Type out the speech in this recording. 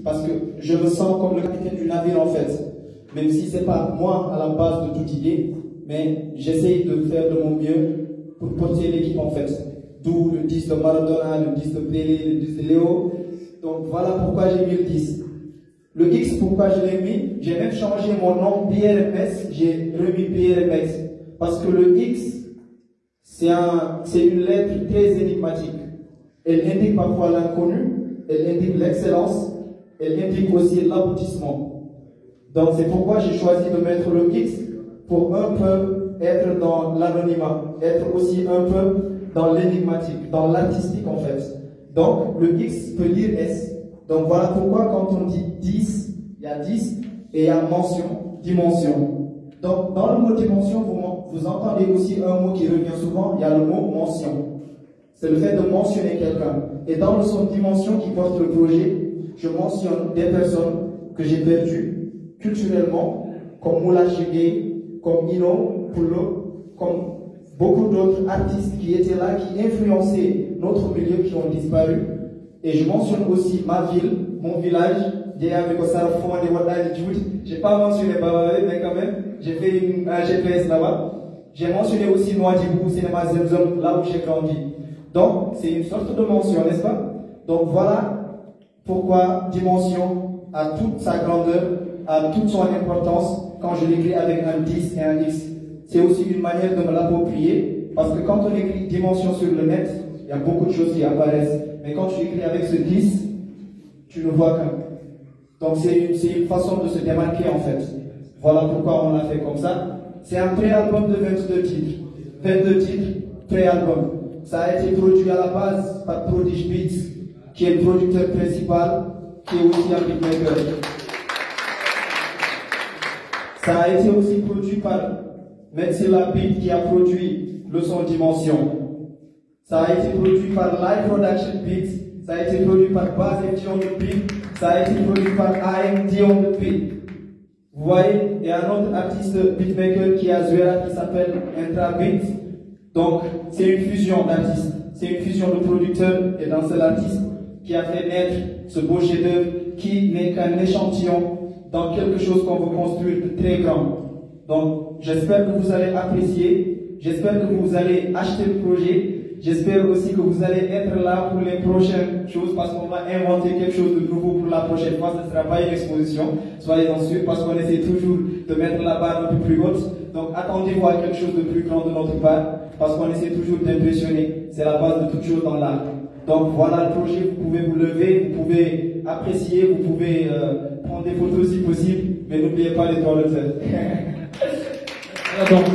parce que je me sens comme le capitaine du navire en fait. Même si c'est pas moi à la base de toute idée, mais j'essaye de faire de mon mieux pour porter l'équipe en fait. D'où le 10 de Maradona, le 10 de Pelé, le 10 de Léo. Donc voilà pourquoi j'ai mis le 10. Le X, pourquoi je l'ai mis? J'ai même changé mon nom BRMS, j'ai remis BRMX. Parce que le X, c'est une lettre très énigmatique. Elle indique parfois l'inconnu, elle indique l'excellence, elle indique aussi l'aboutissement. Donc c'est pourquoi j'ai choisi de mettre le X pour un peu être dans l'anonymat, être aussi un peu dans l'énigmatique, dans l'artistique en fait. Donc le X peut lire S. Donc voilà pourquoi quand on dit 10, il y a 10 et il y a mention, dimension. Donc dans le mot dimension, vous entendez aussi un mot qui revient souvent, il y a le mot mention. C'est le fait de mentionner quelqu'un. Et dans le son dimension qui porte le projet, je mentionne des personnes que j'ai perdues culturellement, comme Moula Chigué, comme Ino Poulo, comme beaucoup d'autres artistes qui étaient là, qui influençaient notre milieu, qui ont disparu. Et je mentionne aussi ma ville, mon village. J'ai pas mentionné Babawé, mais quand même, j'ai fait un GPS là-bas. J'ai mentionné aussi Nouadhibou, Cinéma Zemzem, là où j'ai grandi. Donc, c'est une sorte de mention, n'est-ce pas? Donc voilà pourquoi dimension a toute sa grandeur, a toute son importance quand je l'écris avec un 10 et un X. C'est aussi une manière de me l'approprier, parce que quand on écrit dimension sur le net, il y a beaucoup de choses qui apparaissent. Mais quand tu écris avec ce 10, tu ne vois qu'un. Donc c'est une façon de se démarquer en fait. Voilà pourquoi on l'a fait comme ça. C'est un pré-album de 22 titres. 22 titres, pré-album. Ça a été produit à la base par Prodigy Beats, qui est le producteur principal, qui est aussi un beatmaker. Ça a été aussi produit par Metsila Beat, qui a produit le son Dimension. Ça a été produit par Live Production Beats. Ça a été produit par Baz et on the beat. Ça a été produit par AMD on the beat. Vous voyez, il y a un autre artiste beatmaker qui est à Zuera qui s'appelle Intra Beat. Donc, c'est une fusion d'artistes. C'est une fusion de producteurs et d'un seul artiste qui a fait naître ce beau chef-d'œuvre qui n'est qu'un échantillon dans quelque chose qu'on veut construire de très grand. Donc, j'espère que vous allez apprécier. J'espère que vous allez acheter le projet. J'espère aussi que vous allez être là pour les prochaines choses parce qu'on va inventer quelque chose de nouveau pour la prochaine fois. Ce ne sera pas une exposition, soyez-en sûrs, parce qu'on essaie toujours de mettre la barre un peu plus haute. Donc attendez-vous à quelque chose de plus grand de notre part parce qu'on essaie toujours d'impressionner. C'est la base de toute chose dans l'art. Donc voilà le projet, vous pouvez vous lever, vous pouvez apprécier, vous pouvez prendre des photos si possible, mais n'oubliez pas les toilettes. Donc,